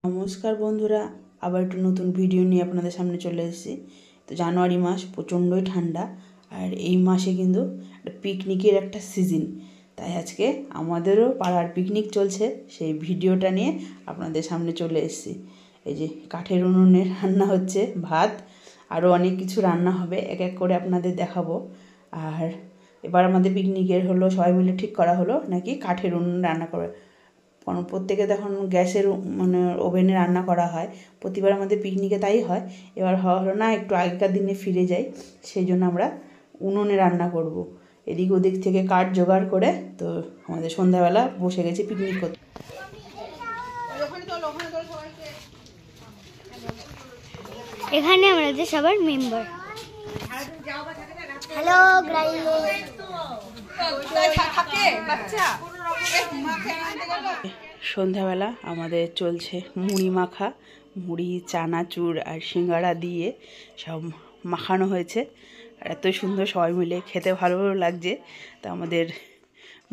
নমস্কার বন্ধুরা, আবার একটু নতুন ভিডিও নিয়ে আপনাদের সামনে চলে এসেছি। তো জানুয়ারি মাস প্রচণ্ডই ঠান্ডা, আর এই মাসে কিন্তু পিকনিকের একটা সিজন। তাই আজকে আমাদেরও পাড়ার পিকনিক চলছে, সেই ভিডিওটা নিয়ে আপনাদের সামনে চলে এসেছি। এই যে কাঠের উনুনে রান্না হচ্ছে ভাত, আরও অনেক কিছু রান্না হবে, এক এক করে আপনাদের দেখাবো। আর এবার আমাদের পিকনিকের হলো সবাই মিলে ঠিক করা হলো নাকি কাঠের উনুনে রান্না করে, কারণ প্রত্যেকে তখন গ্যাসের মানে ওভেনে রান্না করা হয়। প্রতিবার আমাদের পিকনিকে তাই হয়। এবার হওয়া হলো না, একটু আগেকার দিনে ফিরে যাই, সেই জন্য আমরা উনুনে রান্না করব। এদিক ওদিক থেকে কাঠ জোগাড় করে তো আমাদের সন্ধ্যাবেলা বসে গেছি পিকনিক করতে। এখানে আমরা যে সবার মেম্বার। হ্যালো সন্ধ্যাবেলা আমাদের চলছে মুড়ি মাখা, মুড়ি চানাচুর আর সিঙ্গাড়া দিয়ে সব মাখানো হয়েছে। আর এত সুন্দর সবাই মিলে খেতে ভালো লাগছে। তা আমাদের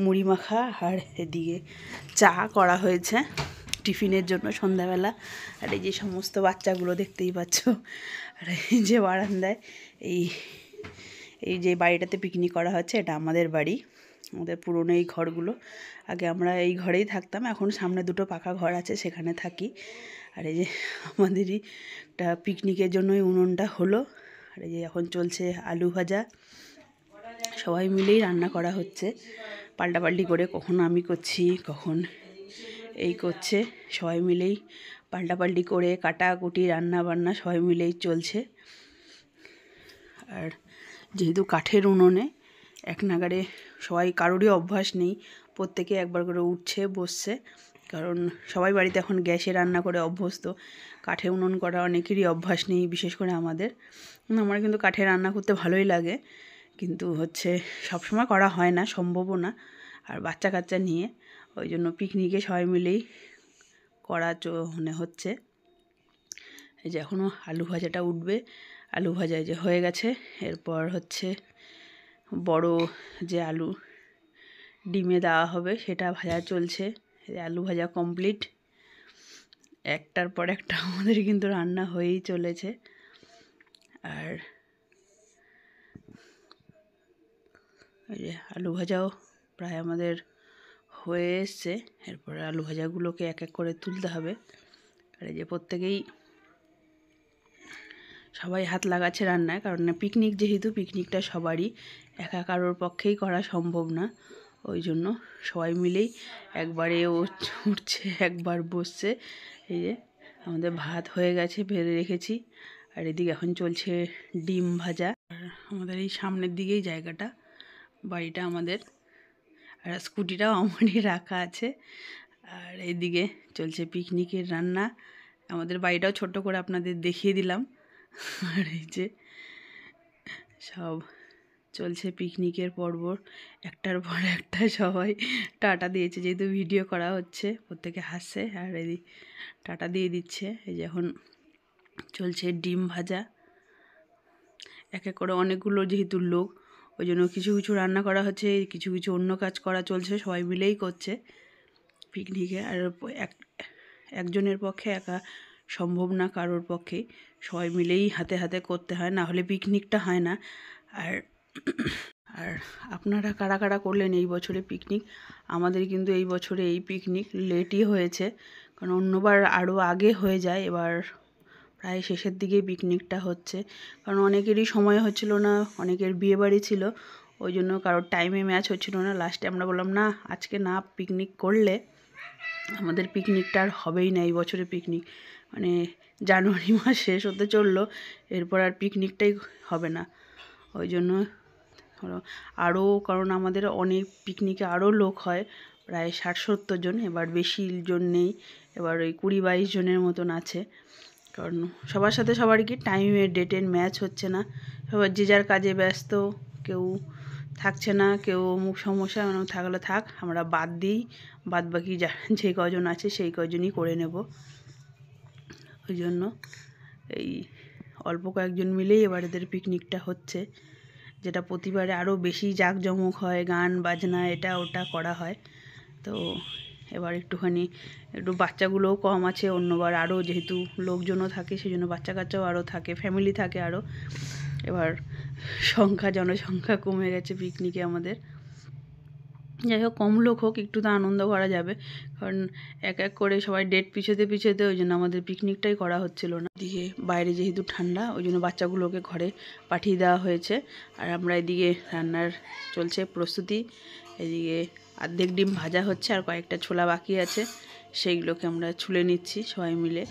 মুড়ি মাখা আর এদিকে চা করা হয়েছে টিফিনের জন্য সন্ধ্যাবেলা। আর এই যে সমস্ত বাচ্চাগুলো দেখতেই পাচ্ছ, আর এই যে বারান্দায় এই যে বাড়িটাতে পিকনিক করা হচ্ছে, এটা আমাদের বাড়ি, আমাদের পুরনো এই ঘরগুলো। আগে আমরা এই ঘরেই থাকতাম, এখন সামনে দুটো পাকা ঘর আছে, সেখানে থাকি। আর এই যে আমাদেরই একটা পিকনিকের জন্যই উনুনটা হলো। আর এই যে এখন চলছে আলু ভাজা, সবাই মিলেই রান্না করা হচ্ছে পাল্টাপাল্টি করে, কখন আমি করছি কখন এই করছে, সবাই মিলেই পাল্টাপাল্টি করে কাটাকুটি রান্না বান্না সবাই মিলেই চলছে। আর যেহেতু কাঠের উনুনে এক নাগাড়ে সবাই, কারোরই অভ্যাস নেই, প্রত্যেকে একবার করে উঠছে বসছে, কারণ সবাই বাড়িতে এখন গ্যাসে রান্না করে অভ্যস্ত। কাঠে উনুন করা অনেকেরই অভ্যাস নেই, বিশেষ করে আমাদের। আমার কিন্তু কাঠে রান্না করতে ভালোই লাগে, কিন্তু হচ্ছে সবসময় করা হয় না, সম্ভবও না। আর বাচ্চা কাচ্চা নিয়ে ওই জন্য পিকনিকে সবাই মিলেই করা হচ্ছে। এই যে এখনও আলু ভাজাটা উঠবে, আলু ভাজা যে হয়ে গেছে। এরপর হচ্ছে বড় যে আলু ডিমে দেওয়া হবে সেটা ভাজা চলছে। আলু ভাজা কমপ্লিট, একটার পর একটা আমাদের কিন্তু রান্না হয়েই চলেছে। আর এই যে আলু ভাজাও প্রায় আমাদের হয়ে এসছে। এরপরে আলু ভাজাগুলোকে এক এক করে তুলতে হবে। আর এই যে প্রত্যেকেই সবাই হাত লাগাচ্ছে রান্নায়, কারণ পিকনিক যেহেতু, পিকনিকটা সবারই, একা কারোর পক্ষেই করা সম্ভব না। ওই জন্য সবাই মিলেই একবারে উঠছে একবার বসছে। এই যে আমাদের ভাত হয়ে গেছে, বেড়ে রেখেছি। আর এদিকে এখন চলছে ডিম ভাজা। আর আমাদের এই সামনের দিকেই জায়গাটা, বাড়িটা আমাদের, আর স্কুটিটাও আমারই রাখা আছে। আর এইদিকে চলছে পিকনিকের রান্না। আমাদের বাড়িটাও ছোট্ট করে আপনাদের দেখিয়ে দিলাম। আর এই যে সব চলছে পিকনিকের পর্ব, একটার পর একটা সবাই টাটা দিয়েছে, যেহেতু ভিডিও করা হচ্ছে প্রত্যেকে হাসছে আর এই টাটা দিয়ে দিচ্ছে। এই যে এখন চলছে ডিম ভাজা, এক এক করে অনেকগুলো যেহেতু লোক, ওই জন্য কিছু কিছু রান্না করা হচ্ছে, কিছু কিছু অন্য কাজ করা চলছে, সবাই মিলেই করছে পিকনিকে। আর একজনের পক্ষে একা সম্ভব না, কারোর পক্ষেই সবাই মিলেই হাতে হাতে করতে হয়, না হলে পিকনিকটা হয় না। আর আর আপনারা কারা কারা করলেন এই বছরে পিকনিক? আমাদের কিন্তু এই বছরে এই পিকনিক লেটই হয়েছে, কারণ অন্যবার আরও আগে হয়ে যায়, এবার প্রায় শেষের দিকেই পিকনিকটা হচ্ছে, কারণ অনেকেরই সময় হচ্ছিল না, অনেকের বিয়েবাড়ি ছিল, ওই জন্য কারোর টাইমে ম্যাচ হচ্ছিল না। লাস্টে আমরা বললাম না, আজকে না পিকনিক করলে আমাদের পিকনিকটা আর হবেই না। এই বছরে পিকনিক মানে জানুয়ারি মাস শেষ হতে চললো, এরপর আর পিকনিকটাই হবে না। ওই জন্য আরও, কারণ আমাদের অনেক পিকনিকে আরও লোক হয়, প্রায় 60-70 জন, এবার বেশি জন নেই, এবার ওই 20-22 জনের মতন আছে। কারণ সবার সাথে সবার কি টাইমের ডেটের ম্যাচ হচ্ছে না, সবার যে যার কাজে ব্যস্ত, কেউ থাকছে না, কেউ মুখ সমস্যা, থাকলে থাক, আমরা বাদ দিই, বাদ বাকি যে কজন আছে সেই কজনই করে নেব। ওই জন্য এই অল্প কয়েকজন মিলেই এবার এদের পিকনিকটা হচ্ছে, যেটা প্রতিবারে আরও বেশি জাঁকজমক হয়, গান বাজনা এটা ওটা করা হয়। তো এবার একটু বাচ্চাগুলোও কম আছে, অন্যবার আরও যেহেতু লোকজনও থাকে সেই জন্য বাচ্চা কাচ্চাও আরও থাকে, ফ্যামিলি থাকে আরও। এবার জনসংখ্যা কমে গেছে পিকনিকে আমাদের। যাই হোক, কম লোক হোক, একটু তো আনন্দ করা যাবে, কারণ এক এক করে সবাই ডেট পিছোতে ওই জন্য আমাদের পিকনিকটাই করা হচ্ছিল না। এদিকে বাইরে যেহেতু ঠান্ডা, ওই জন্য বাচ্চাগুলোকে ঘরে পাঠিয়ে দেওয়া হয়েছে। আর আমরা এদিকে রান্নার চলছে প্রস্তুতি। এদিকে অর্ধেক ডিম ভাজা হচ্ছে, আর কয়েকটা ছোলা বাকি আছে, সেইগুলোকে আমরা ছুলে নিচ্ছি সবাই মিলে।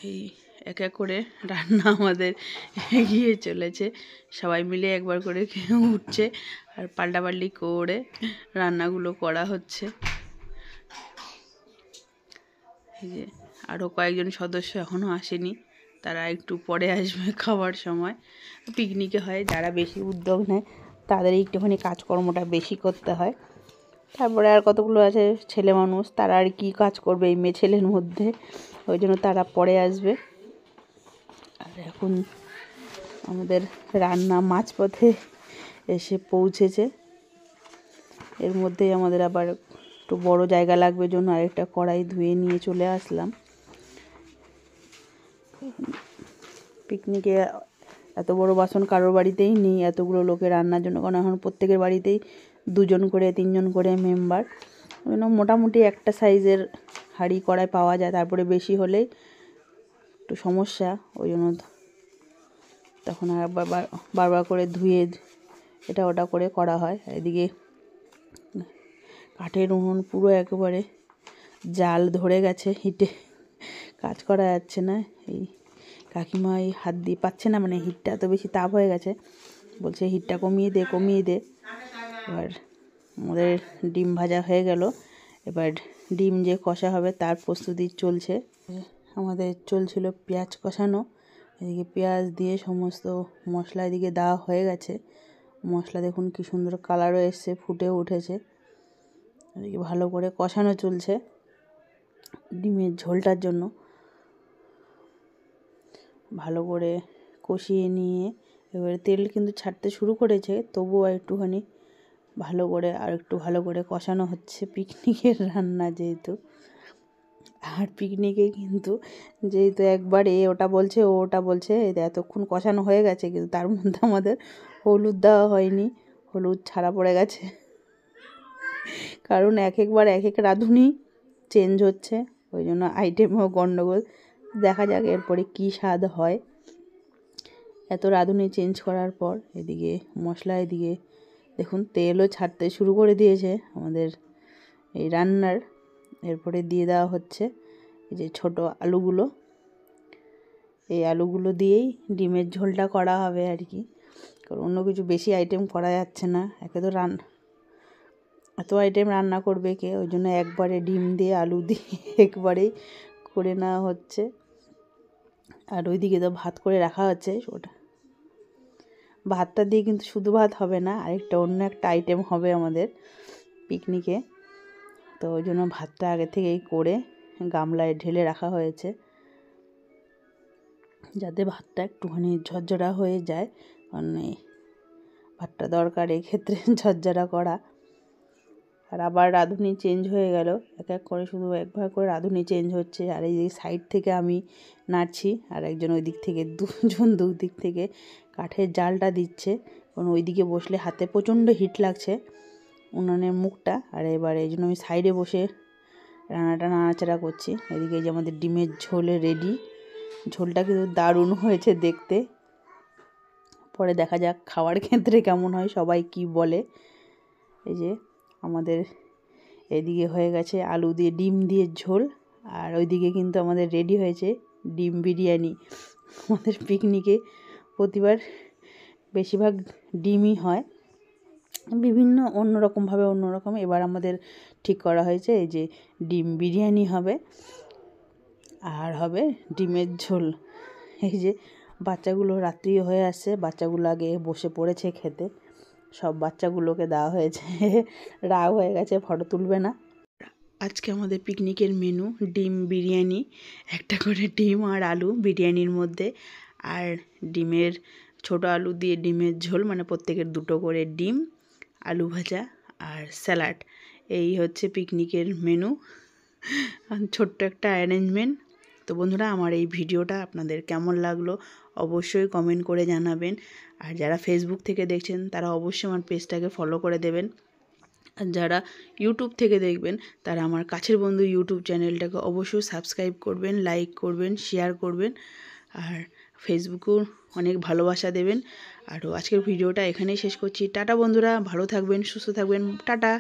এই এক এক করে রান্না আমাদের এগিয়ে চলেছে, সবাই মিলে একবার করে উঠছে আর পাল্টাপাল্টি করে রান্নাগুলো করা হচ্ছে। এই যে আরও কয়েকজন সদস্য এখনও আসেনি, তারা একটু পরে আসবে খাওয়ার সময়। পিকনিকে হয় যারা বেশি উদ্যোগ নেয় তাদের একটুখানি কাজকর্মটা বেশি করতে হয়। তারপরে আর কতগুলো আছে ছেলে মানুষ, তারা আর কি কাজ করবে এই মেয়ে ছেলের মধ্যে, ওই জন্য তারা পরে আসবে। আর এখন আমাদের রান্না মাঝপথে এসে পৌঁছেছে। এর মধ্যেই আমাদের আবার একটু বড় জায়গা লাগবে জন্য আরেকটা কড়াই ধুয়ে নিয়ে চলে আসলাম। পিকনিকে এত বড় বাসন কারোর বাড়িতেই নেই এতগুলো লোকের রান্নার জন্য, কারণ এখন প্রত্যেকের বাড়িতেই 2 জন করে 3 জন করে মেম্বার, ওই জন্য মোটামুটি একটা সাইজের হাঁড়ি কড়াই পাওয়া যায়। তারপরে বেশি হলেই একটু সমস্যা, ওই জন্য তখন আর বারবার করে ধুয়ে এটা ওটা করে করা হয়। এদিকে কাঠের উনুন পুরো একেবারে জাল ধরে গেছে, হিটে কাজ করা যাচ্ছে না। এই কাকিমা এই হাত দিয়ে পাচ্ছে না, মানে হিটটা এত বেশি তাপ হয়ে গেছে, বলছে হিটটা কমিয়ে দে। এবার আমাদের ডিম ভাজা হয়ে গেল, এবার ডিম যে কষা হবে তার প্রস্তুতি চলছে। আমাদের চলছিল পেঁয়াজ কষানো, এদিকে পেঁয়াজ দিয়ে সমস্ত মশলা এদিকে দেওয়া হয়ে গেছে। মশলা দেখুন কি সুন্দর কালারও এসছে, ফুটেও উঠেছে। এদিকে ভালো করে কষানো চলছে ডিমের ঝোলটার জন্য। ভালো করে কষিয়ে নিয়ে এবারে তেল কিন্তু ছাড়তে শুরু করেছে, তবুও একটুখানি ভালো করে কষানো হচ্ছে। পিকনিকের রান্না যেহেতু, আর পিকনিকে কিন্তু যেহেতু একবার ওটা বলছে ওটা বলছে, এতক্ষণ কষানো হয়ে গেছে কিন্তু তার মধ্যে আমাদের হলুদ দেওয়া হয়নি, হলুদ ছাড়া পড়ে গেছে। কারণ একবার এক এক রাঁধুনি চেঞ্জ হচ্ছে, ওই জন্য আইটেমেও গণ্ডগোল। দেখা যাক এরপরে কী স্বাদ হয়। এত রাঁধুনি চেঞ্জ করার পর এদিকে মশলা, এদিকে দেখুন তেলও ছাড়তে শুরু করে দিয়েছে আমাদের এই রান্নার। এরপরে দিয়ে দেওয়া হচ্ছে এই যে ছোট আলুগুলো, এই আলুগুলো দিয়েই ডিমের ঝোলটা করা হবে আর কি, কারণ অন্য কিছু বেশি আইটেম করা যাচ্ছে না। একে তো এত আইটেম রান্না করবে কে, ওই জন্য একবারে ডিম দিয়ে আলু দিয়ে একবারেই করে নেওয়া হচ্ছে। আর ওইদিকে তো ভাত করে রাখা হচ্ছে, ওটা ভাতটা দিয়ে কিন্তু শুধু ভাত হবে না, আরেকটা অন্য একটা আইটেম হবে আমাদের পিকনিকে, তো ওই জন্য ভাতটা আগে থেকেই করে গামলায় ঢেলে রাখা হয়েছে, যাতে ভাতটা একটুখানি ঝরঝরা হয়ে যায়, কারণ ভাতটা দরকার এক্ষেত্রে ঝরঝরা করা। আর আবার রাঁধুনি চেঞ্জ হয়ে গেল, এক এক করে শুধু একবার করে রাঁধুনি চেঞ্জ হচ্ছে। আর এই সাইড থেকে আমি নাড়ছি, আর একজন ওই দিক থেকে, দুজন দুদিক থেকে কাঠের জালটা দিচ্ছে, কারণ ওই দিকে বসলে হাতে প্রচণ্ড হিট লাগছে উনুনের মুখটা। আর এবার এই জন্য আমি সাইডে বসে রান্নাটা নাড়াচাড়া করছি। এদিকে যে আমাদের ডিমের ঝোলে রেডি, ঝোলটা কিন্তু দারুণ হয়েছে দেখতে। পরে দেখা যাক খাওয়ার ক্ষেত্রে কেমন হয়, সবাই কি বলে। এই যে আমাদের এদিকে হয়ে গেছে আলু দিয়ে ডিম দিয়ে ঝোল, আর ওইদিকে কিন্তু আমাদের রেডি হয়েছে ডিম বিরিয়ানি। আমাদের পিকনিকে প্রতিবার বেশিরভাগ ডিমই হয়, বিভিন্ন অন্যরকম। এবার আমাদের ঠিক করা হয়েছে এই যে ডিম বিরিয়ানি হবে, আর হবে ডিমের ঝোল। এই যে বাচ্চাগুলো রাত্রি হয়ে আসছে, বাচ্চাগুলো আগে বসে পড়েছে খেতে, সব বাচ্চাগুলোকে দেওয়া হয়েছে, রাগ হয়ে গেছে, ফটো তুলবে না। আজকে আমাদের পিকনিকের মেনু ডিম বিরিয়ানি, একটা করে ডিম আর আলু বিরিয়ানির মধ্যে, আর ছোট আলু দিয়ে ডিমের ঝোল, মানে প্রত্যেকের 2টো করে ডিম, আলু ভাজা আর স্যালাড, এই হচ্ছে পিকনিকের মেনু। ছোট্ট একটা অ্যারেঞ্জমেন্ট। তো বন্ধুরা, আমার এই ভিডিওটা আপনাদের কেমন লাগলো অবশ্যই কমেন্ট করে জানাবেন। আর যারা ফেসবুক থেকে দেখছেন তারা অবশ্যই আমার পেজটাকে ফলো করে দেবেন। আর যারা ইউটিউব থেকে দেখবেন তারা আমার কাছের বন্ধু ইউটিউব চ্যানেলটাকে অবশ্যই সাবস্ক্রাইব করবেন, লাইক করবেন, শেয়ার করবেন। আর ফেসবুকেও অনেক ভালোবাসা দেবেন। আরও আজকের ভিডিওটা এখানেই শেষ করছি। টাটা বন্ধুরা, ভালো থাকবেন, সুস্থ থাকবেন, টাটা।